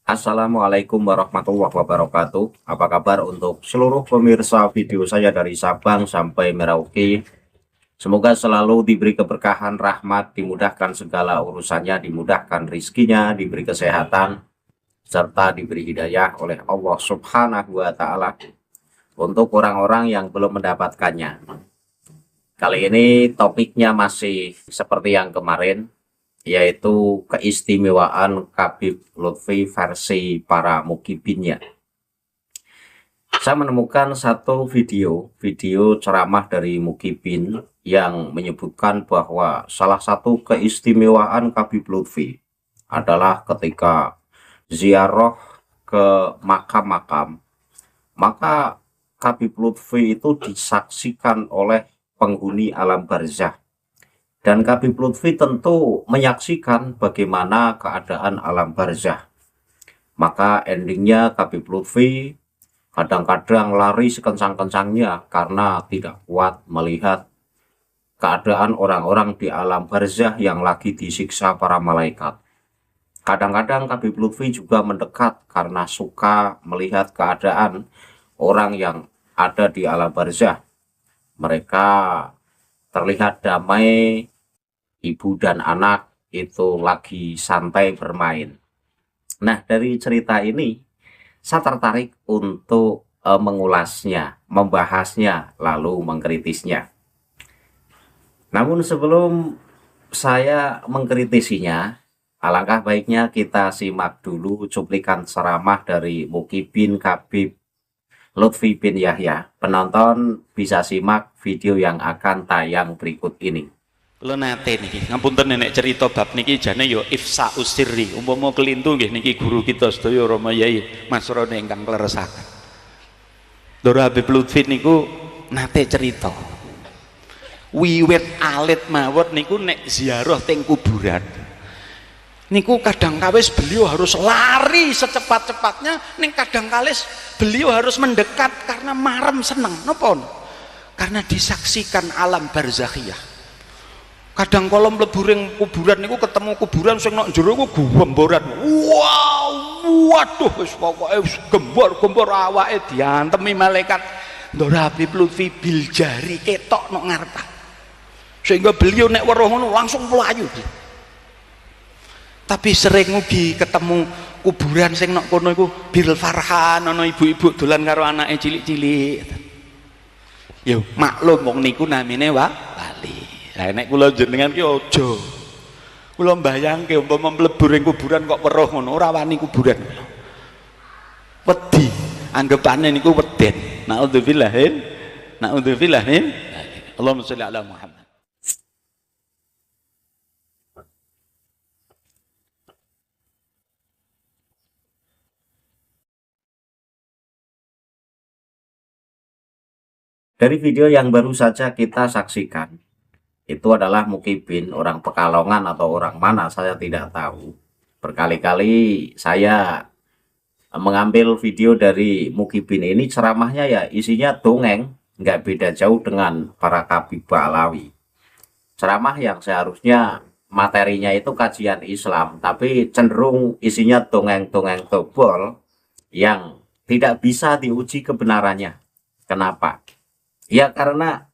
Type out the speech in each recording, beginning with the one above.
Assalamualaikum warahmatullahi wabarakatuh. Apa kabar untuk seluruh pemirsa video saya dari Sabang sampai Merauke? Semoga selalu diberi keberkahan, rahmat, dimudahkan segala urusannya, dimudahkan rizkinya, diberi kesehatan, serta diberi hidayah oleh Allah Subhanahu wa Ta'ala untuk orang-orang yang belum mendapatkannya. Kali ini topiknya masih seperti yang kemarin, yaitu keistimewaan Habib Lutfi versi para mukibinnya. Saya menemukan satu video ceramah dari mukibin yang menyebutkan bahwa salah satu keistimewaan Habib Lutfi adalah ketika ziarah ke makam-makam, maka Habib Lutfi itu disaksikan oleh penghuni alam barzah. Dan Habib Lutfi tentu menyaksikan bagaimana keadaan alam barzah. Maka endingnya Habib Lutfi kadang-kadang lari sekencang-kencangnya karena tidak kuat melihat keadaan orang-orang di alam barzah yang lagi disiksa para malaikat. Kadang-kadang Habib Lutfi juga mendekat karena suka melihat keadaan orang yang ada di alam barzah. Mereka terlihat damai, ibu dan anak itu lagi santai bermain. Nah, dari cerita ini saya tertarik untuk mengulasnya, membahasnya, lalu mengkritisnya. Namun sebelum saya mengkritisinya, alangkah baiknya kita simak dulu cuplikan ceramah dari Mukibin Habib Lutfi bin Yahya. Penonton bisa simak video yang akan tayang berikut ini. Kula nate niki ngapunten nenek cerita bab niki jane ya ifsa usirri umpama kelintu nggih niki guru kita sedaya Rama Yai Mas Rone ingkang kleresaken. Ndoro Habib Lutfi niku nate cerita wiwit alit mawon niku nek ziarah teng kuburan niku kadang kawis beliau harus lari secepat-cepatnya, ning kadang kalis beliau harus mendekat karena marem seneng. Napa? Karena disaksikan alam barzakhiyah. Kadang kalau mlebu ring kuburan niku ketemu kuburan sing nang jero ku gemboran. Wow, waduh wis pokoke gembor-gembor awake diantemi malaikat. Ndoro Habib Lutfi bil jari ketok nang ngarep. Sehingga beliau nek weruh ngono langsung mlayu. Tapi sering ugi ketemu kuburan sing nok kono iku bil farhan, ana ibu-ibu dolan karo anake cilik-cilik. Ya maklum wong niku namine wali. Lah nek kula jenengan ki aja. Kula mbayangke umpama mlebu ring kuburan kok weruh ngono, ora wani kuburan. Wedi, anggapane niku weden. Naudzubillahin. Allahumma sholli ala Muhammad. Dari video yang baru saja kita saksikan, itu adalah Mukibin, orang Pekalongan atau orang mana saya tidak tahu. Berkali-kali saya mengambil video dari Mukibin ini, ceramahnya ya isinya dongeng, nggak beda jauh dengan para Habib Ba'alawi. Ceramah yang seharusnya materinya itu kajian Islam, tapi cenderung isinya dongeng-dongeng tebal yang tidak bisa diuji kebenarannya. Kenapa? Ya karena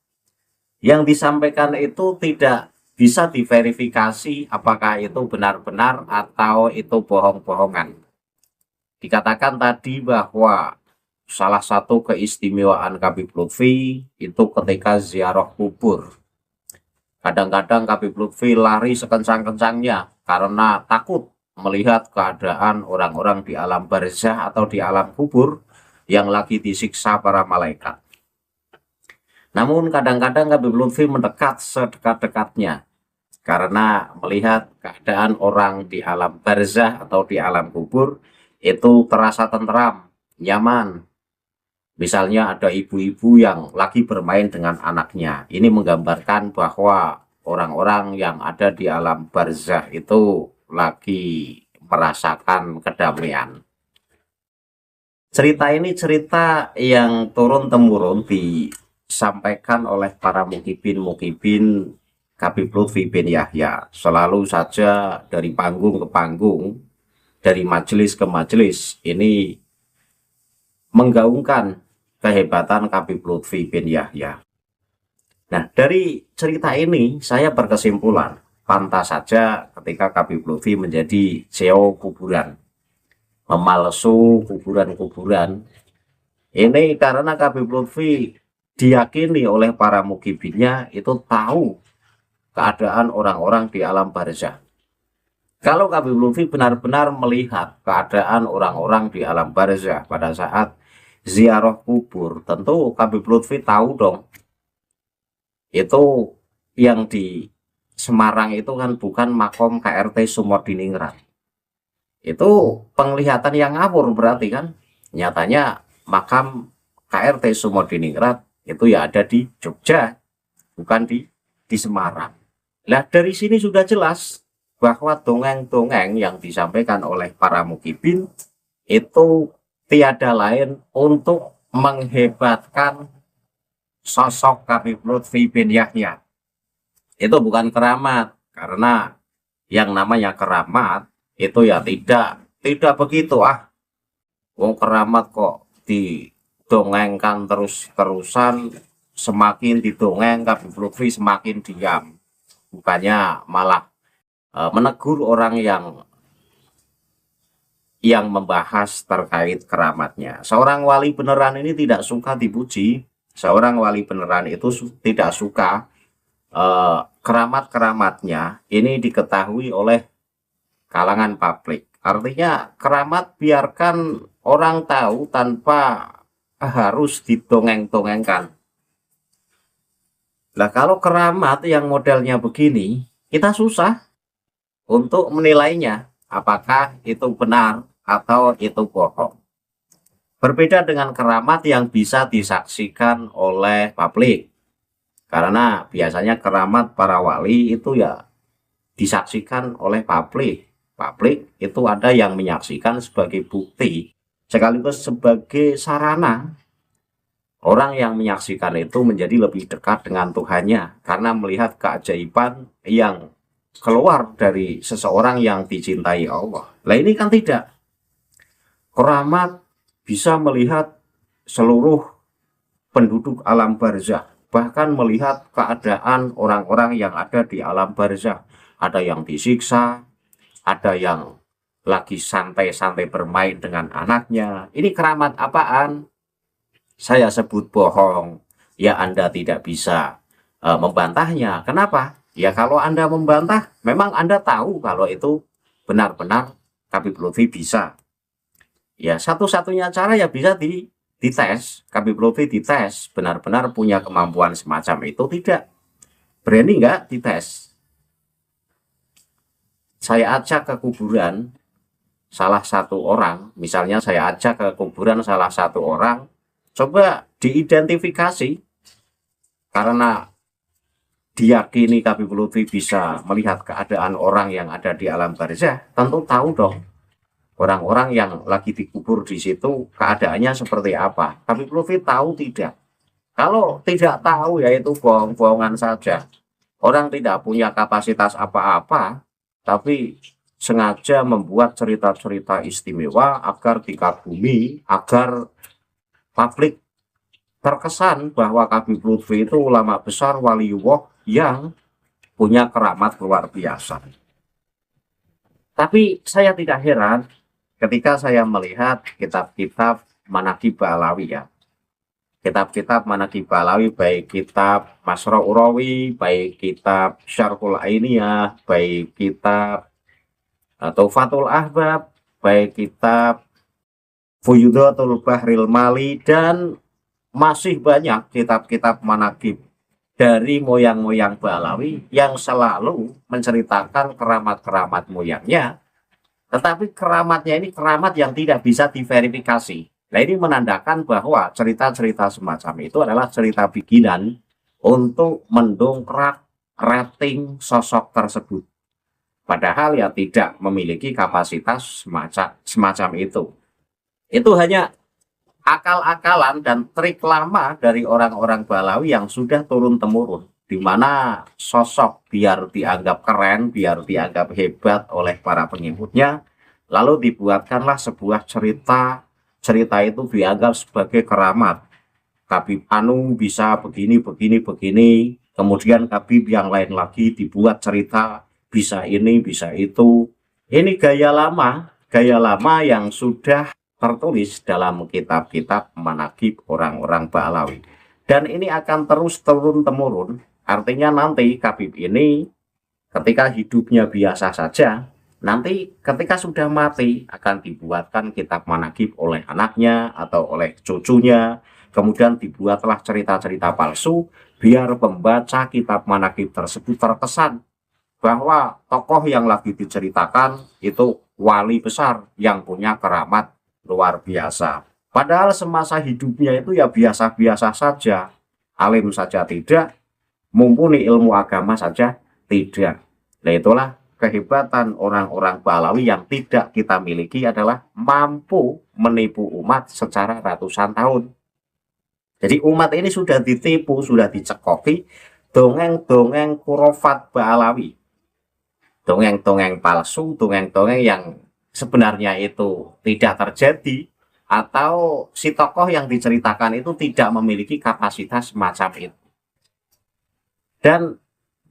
yang disampaikan itu tidak bisa diverifikasi apakah itu benar-benar atau itu bohong-bohongan. Dikatakan tadi bahwa salah satu keistimewaan Habib Lutfi itu ketika ziarah kubur. Kadang-kadang Habib Lutfi lari sekencang-kencangnya karena takut melihat keadaan orang-orang di alam barzah atau di alam kubur yang lagi disiksa para malaikat. Namun kadang-kadang Habib Lutfi mendekat sedekat-dekatnya karena melihat keadaan orang di alam barzah atau di alam kubur itu terasa tentram, nyaman. Misalnya ada ibu-ibu yang lagi bermain dengan anaknya. Ini menggambarkan bahwa orang-orang yang ada di alam barzah itu lagi merasakan kedamaian. Cerita ini cerita yang turun-temurun disampaikan oleh para mukibin Habib Lutfi bin Yahya, selalu saja dari panggung ke panggung dari majelis ke majelis ini menggaungkan kehebatan Habib Lutfi bin Yahya. Nah, dari cerita ini saya berkesimpulan, pantas saja ketika Habib Lutfi menjadi CEO kuburan, memalsu kuburan-kuburan. Ini karena Habib Lutfi diyakini oleh para mukibinnya itu tahu keadaan orang-orang di alam barzah. Kalau Habib Lutfi benar-benar melihat keadaan orang-orang di alam barzah pada saat ziarah kubur, tentu Habib Lutfi tahu dong, itu yang di Semarang itu kan bukan makom KRT Sumodiningrat. Itu penglihatan yang ngawur berarti kan. Nyatanya makam KRT Sumodiningrat itu ya ada di Jogja, bukan di Semarang. Nah, dari sini sudah jelas bahwa dongeng-dongeng yang disampaikan oleh para mukibin itu tiada lain untuk menghebatkan sosok Habib Lutfi bin Yahya. Itu bukan keramat, karena yang namanya keramat itu ya tidak begitu wong keramat kok didongengkan terus-terusan, semakin didongeng Habib Lutfi semakin diam, bukannya malah menegur orang yang membahas terkait keramatnya. Seorang wali beneran ini tidak suka dipuji. Seorang wali beneran itu tidak suka keramat-keramatnya ini diketahui oleh kalangan publik. Artinya keramat biarkan orang tahu tanpa harus didongeng-dongengkan. Nah, kalau keramat yang modelnya begini, kita susah untuk menilainya apakah itu benar atau itu bohong. Berbeda dengan keramat yang bisa disaksikan oleh publik. Karena biasanya keramat para wali itu ya disaksikan oleh publik. Publik itu ada yang menyaksikan sebagai bukti, sekaligus sebagai sarana. Orang yang menyaksikan itu menjadi lebih dekat dengan Tuhannya karena melihat keajaiban yang keluar dari seseorang yang dicintai Allah. Nah, ini kan tidak. Keramat bisa melihat seluruh penduduk alam barzah, bahkan melihat keadaan orang-orang yang ada di alam barzah. Ada yang disiksa, ada yang lagi santai-santai bermain dengan anaknya. Ini keramat apaan? Saya sebut bohong. Ya, Anda tidak bisa membantahnya. Kenapa? Ya, kalau Anda membantah, memang Anda tahu kalau itu benar-benar Habib Lutfi bisa. Ya, satu-satunya cara ya bisa dites. Habib Lutfi dites, benar-benar punya kemampuan semacam itu tidak. Berani nggak dites? Saya ajak ke kuburan salah satu orang, misalnya saya ajak ke kuburan salah satu orang, coba diidentifikasi, karena diyakini Habib Lutfi bisa melihat keadaan orang yang ada di alam barzah, tentu tahu dong orang-orang yang lagi dikubur di situ keadaannya seperti apa. Habib Lutfi tahu tidak? Kalau tidak tahu ya itu bohong-bohongan saja. Orang tidak punya kapasitas apa-apa, tapi sengaja membuat cerita-cerita istimewa agar dikagumi, agar publik terkesan bahwa Habib Lutfi itu ulama besar waliullah yang punya keramat luar biasa. Tapi saya tidak heran ketika saya melihat kitab-kitab Manaqib Ba'alawi ya. Kitab-kitab Manaqib Ba'alawi, baik kitab Masra Urawi, baik kitab Syarhul Ainiyah, baik kitab Tufatul Ahbab, baik kitab Fuyudatul Bahril Mali, dan masih banyak kitab-kitab Manaqib dari moyang-moyang Ba'alawi yang selalu menceritakan keramat-keramat moyangnya. Tetapi keramatnya ini keramat yang tidak bisa diverifikasi. Nah, ini menandakan bahwa cerita-cerita semacam itu adalah cerita bikinan untuk mendongkrak rating sosok tersebut. Padahal ya tidak memiliki kapasitas semacam itu. Itu hanya akal-akalan dan trik lama dari orang-orang Ba'alawi yang sudah turun-temurun, di mana sosok biar dianggap keren, biar dianggap hebat oleh para pengikutnya, lalu dibuatkanlah sebuah cerita. Cerita itu dianggap sebagai keramat. Kabib Anu bisa begini, begini, begini. Kemudian kabib yang lain lagi dibuat cerita, bisa ini, bisa itu. Ini gaya lama yang sudah tertulis dalam kitab-kitab manakib orang-orang Ba'alawi. Dan ini akan terus turun-temurun. Artinya nanti kabib ini ketika hidupnya biasa saja, nanti ketika sudah mati akan dibuatkan kitab manakib oleh anaknya atau oleh cucunya. Kemudian dibuatlah cerita-cerita palsu biar pembaca kitab manakib tersebut terkesan bahwa tokoh yang lagi diceritakan itu wali besar yang punya keramat luar biasa. Padahal semasa hidupnya itu ya biasa-biasa saja, alim saja tidak, mumpuni ilmu agama saja tidak. Nah itulah kehebatan orang-orang Ba'alawi yang tidak kita miliki adalah mampu menipu umat secara ratusan tahun. Jadi umat ini sudah ditipu, sudah dicekoki dongeng-dongeng kurofat Ba'alawi. Dongeng-dongeng palsu, dongeng-dongeng yang sebenarnya itu tidak terjadi, atau si tokoh yang diceritakan itu tidak memiliki kapasitas semacam itu. Dan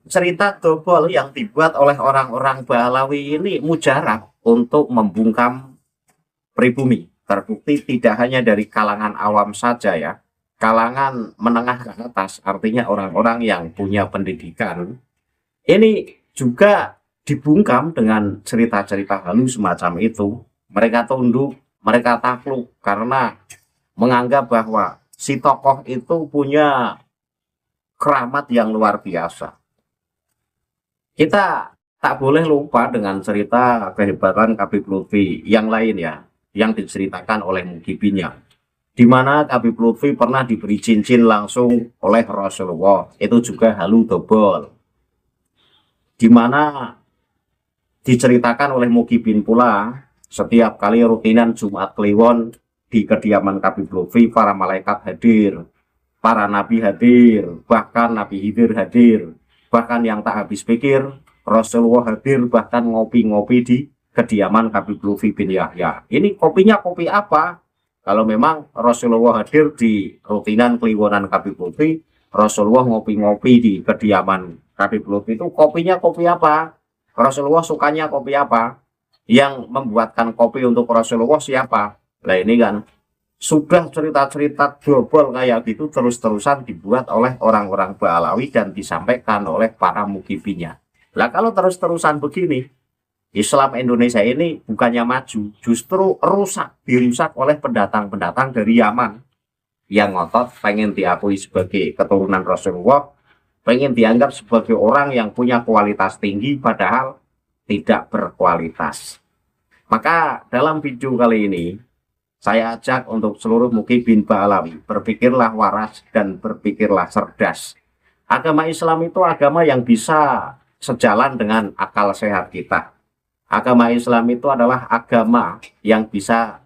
cerita dobol yang dibuat oleh orang-orang Ba'alawi ini mujarab untuk membungkam pribumi. Terbukti tidak hanya dari kalangan awam saja ya, kalangan menengah ke atas, artinya orang-orang yang punya pendidikan, ini juga dibungkam dengan cerita-cerita halus semacam itu. Mereka tunduk, mereka takluk karena menganggap bahwa si tokoh itu punya keramat yang luar biasa. Kita tak boleh lupa dengan cerita kehebatan Habib Lutfi yang lain ya, yang diceritakan oleh mukibinya, di mana Habib Lutfi pernah diberi cincin langsung oleh Rasulullah. Itu juga halu dobol, di mana diceritakan oleh mukibin pula setiap kali rutinan Jumat Kliwon di kediaman Habib Lutfi, para malaikat hadir, para nabi hadir, bahkan Nabi Khidir hadir, bahkan yang tak habis pikir Rasulullah hadir, bahkan ngopi-ngopi di kediaman Habib Lutfi bin Yahya. Ini kopinya kopi apa? Kalau memang Rasulullah hadir di rutinan Kliwonan Habib Lutfi, Rasulullah ngopi-ngopi di kediaman Habib Lutfi, itu kopinya kopi apa? Rasulullah sukanya kopi apa? Yang membuatkan kopi untuk Rasulullah siapa? Nah ini kan sudah cerita-cerita dobol kayak gitu terus-terusan dibuat oleh orang-orang Ba'alawi dan disampaikan oleh para mukibinya. Nah kalau terus-terusan begini, Islam Indonesia ini bukannya maju, justru rusak, dirusak oleh pendatang-pendatang dari Yaman yang ngotot pengen diakui sebagai keturunan Rasulullah, pengen dianggap sebagai orang yang punya kualitas tinggi padahal tidak berkualitas. Maka dalam video kali ini saya ajak untuk seluruh mukibin Ba'alawi, berpikirlah waras dan berpikirlah cerdas. Agama Islam itu agama yang bisa sejalan dengan akal sehat kita. Agama Islam itu adalah agama yang bisa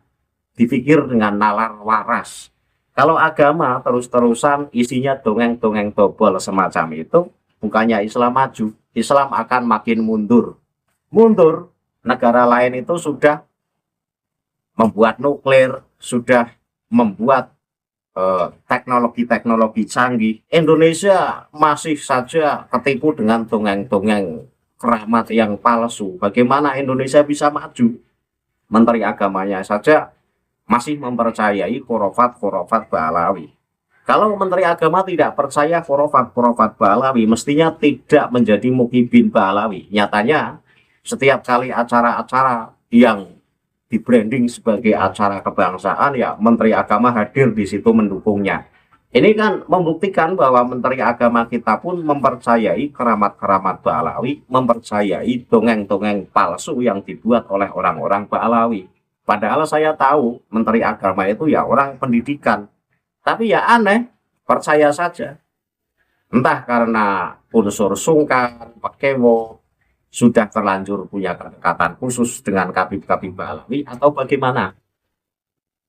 dipikir dengan nalar waras. Kalau agama terus-terusan isinya dongeng-dongeng dobol semacam itu, bukannya Islam maju, Islam akan makin mundur. Mundur, negara lain itu sudah membuat nuklir, sudah membuat teknologi-teknologi canggih. Indonesia masih saja ketipu dengan dongeng-dongeng keramat yang palsu. Bagaimana Indonesia bisa maju? Menteri agamanya saja masih mempercayai khurafat-khurafat Ba'alawi. Kalau Menteri Agama tidak percaya khurafat-khurafat Ba'alawi, mestinya tidak menjadi mukibin Ba'alawi. Nyatanya, setiap kali acara-acara yang di-branding sebagai acara kebangsaan, ya Menteri Agama hadir di situ mendukungnya. Ini kan membuktikan bahwa Menteri Agama kita pun mempercayai keramat-keramat Ba'alawi, mempercayai dongeng-dongeng palsu yang dibuat oleh orang-orang Ba'alawi. Padahal saya tahu Menteri Agama itu ya orang pendidikan. Tapi ya aneh, percaya saja. Entah karena unsur sungkan, pekewo, sudah terlanjur punya kedekatan khusus dengan kabib-kabib Ba'alawi atau bagaimana.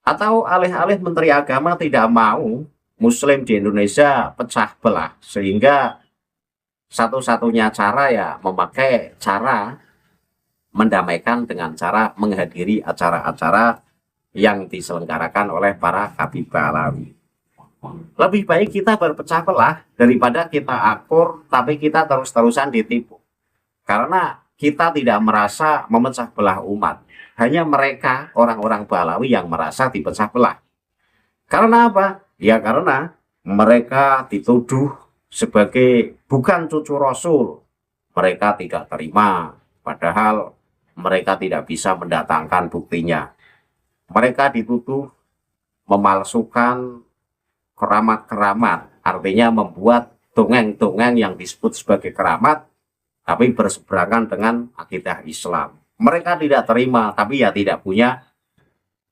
Atau alih-alih Menteri Agama tidak mau Muslim di Indonesia pecah belah. Sehingga satu-satunya cara ya memakai cara mendamaikan dengan cara menghadiri acara-acara yang diselenggarakan oleh para Habib Balawi. Lebih baik kita berpecah belah daripada kita akur tapi kita terus-terusan ditipu. Karena kita tidak merasa memecah belah umat. Hanya mereka, orang-orang Balawi yang merasa dipecah belah. Karena apa? Ya karena mereka dituduh sebagai bukan cucu Rasul. Mereka tidak terima. Padahal mereka tidak bisa mendatangkan buktinya. Mereka dituduh memalsukan keramat-keramat, artinya membuat dongeng-dongeng yang disebut sebagai keramat, tapi berseberangan dengan akidah Islam. Mereka tidak terima, tapi ya tidak punya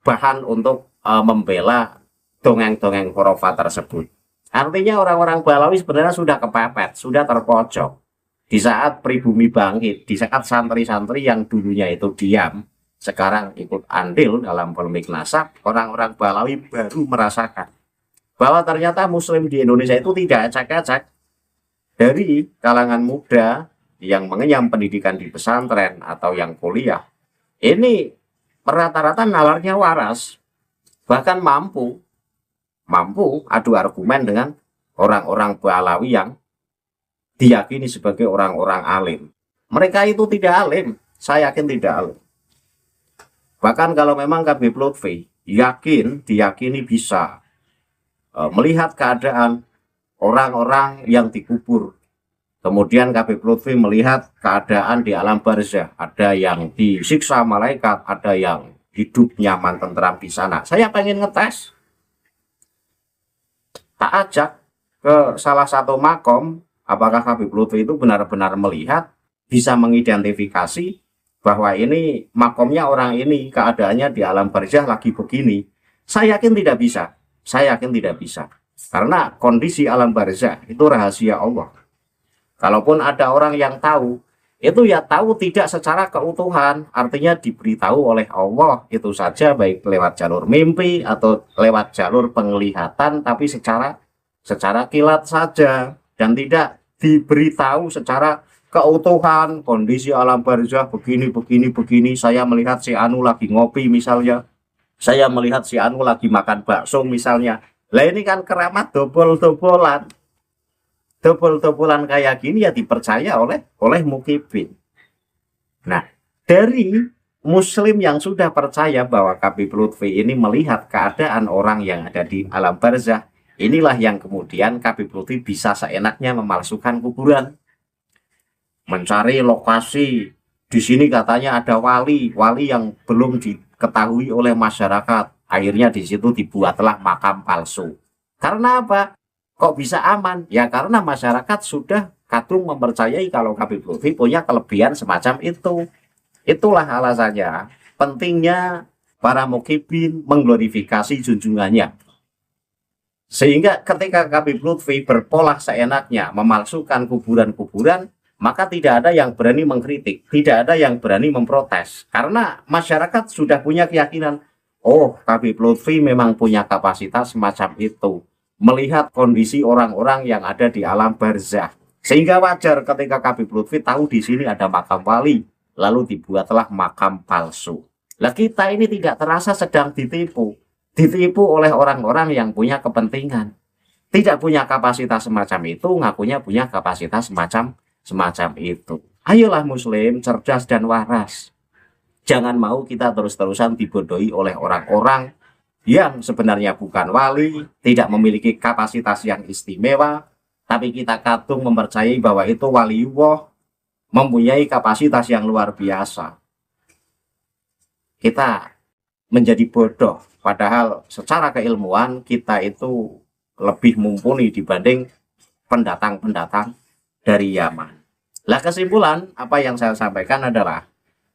bahan untuk membela dongeng-dongeng khurafat tersebut. Artinya orang-orang Balawi sebenarnya sudah kepepet, sudah terpojok. Di saat pribumi bangkit, di saat santri-santri yang dulunya itu diam, sekarang ikut andil dalam polemik nasab, orang-orang Balawi baru merasakan bahwa ternyata Muslim di Indonesia itu tidak acak-acak. Dari kalangan muda yang mengenyam pendidikan di pesantren atau yang kuliah, ini rata-rata nalarnya waras, bahkan mampu adu argumen dengan orang-orang Balawi yang diyakini sebagai orang-orang alim. Mereka itu tidak alim, saya yakin tidak alim. Bahkan kalau memang Habib Lutfi diyakini bisa melihat keadaan orang-orang yang dikubur. Kemudian Habib Lutfi melihat keadaan di alam barzah. Ada yang disiksa malaikat, ada yang hidup nyaman tentram di sana. Saya pengen ngetes. Tak ajak ke salah satu makom, apakah Habib Lutfi itu benar-benar melihat, bisa mengidentifikasi bahwa ini makomnya orang ini, keadaannya di alam barzah lagi begini. Saya yakin tidak bisa. Saya yakin tidak bisa. Karena kondisi alam barzah itu rahasia Allah. Kalaupun ada orang yang tahu, itu ya tahu tidak secara keutuhan. Artinya diberitahu oleh Allah itu saja, baik lewat jalur mimpi atau lewat jalur penglihatan, tapi secara kilat saja. Dan tidak diberitahu secara keutuhan. Kondisi alam barzah begini. Saya melihat si Anu lagi ngopi misalnya. Saya melihat si Anu lagi makan bakso misalnya. Lah ini kan keramat dobol-dobolan kayak gini ya dipercaya oleh mukibin. Nah, dari Muslim yang sudah percaya bahwa Habib Lutfi ini melihat keadaan orang yang ada di alam barzah, inilah yang kemudian Habib Lutfi bisa seenaknya memalsukan kuburan, mencari lokasi. Di sini katanya ada wali yang belum diketahui oleh masyarakat. Akhirnya di situ dibuatlah makam palsu. Karena apa? Kok bisa aman? Ya karena masyarakat sudah kadung mempercayai kalau Habib Lutfi punya kelebihan semacam itu. Itulah alasannya pentingnya para mukibin mengglorifikasi junjungannya. Sehingga ketika Habib Lutfi berpolah seenaknya memalsukan kuburan-kuburan, maka tidak ada yang berani mengkritik, tidak ada yang berani memprotes. Karena masyarakat sudah punya keyakinan, oh Habib Lutfi memang punya kapasitas semacam itu, melihat kondisi orang-orang yang ada di alam barzah. Sehingga wajar ketika Habib Lutfi tahu di sini ada makam wali, lalu dibuatlah makam palsu. Lah kita ini tidak terasa sedang ditipu oleh orang-orang yang punya kepentingan. Tidak punya kapasitas semacam itu, ngakunya punya kapasitas semacam itu. Ayolah Muslim cerdas dan waras. Jangan mau kita terus-terusan dibodohi oleh orang-orang yang sebenarnya bukan wali, tidak memiliki kapasitas yang istimewa, tapi kita kadung mempercayai bahwa itu waliullah, mempunyai kapasitas yang luar biasa. Kita menjadi bodoh, padahal secara keilmuan kita itu lebih mumpuni dibanding pendatang-pendatang dari Yaman. Lah kesimpulan apa yang saya sampaikan adalah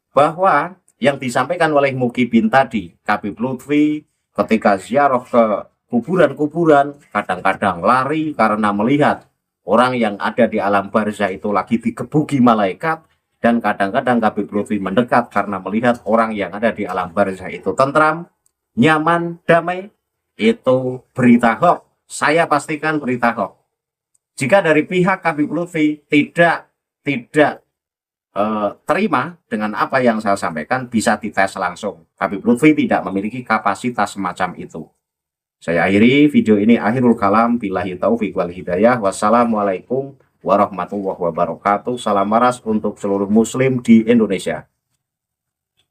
bahwa yang disampaikan oleh Mukibin tadi, Habib Lutfi ketika ziarah ke kuburan-kuburan kadang-kadang lari karena melihat orang yang ada di alam barzah itu lagi digebuki malaikat, dan kadang-kadang Habib Lutfi mendekat karena melihat orang yang ada di alam barzah itu tentram, nyaman, damai. Itu berita hoax. Saya pastikan berita hoax. Jika dari pihak Habib Lutfi tidak terima dengan apa yang saya sampaikan, bisa dites langsung. Habib Lutfi tidak memiliki kapasitas semacam itu. Saya akhiri video ini, akhirul kalam, billahi taufiq wal hidayah. Wassalamualaikum warahmatullahi wabarakatuh. Salam waras untuk seluruh muslim di Indonesia.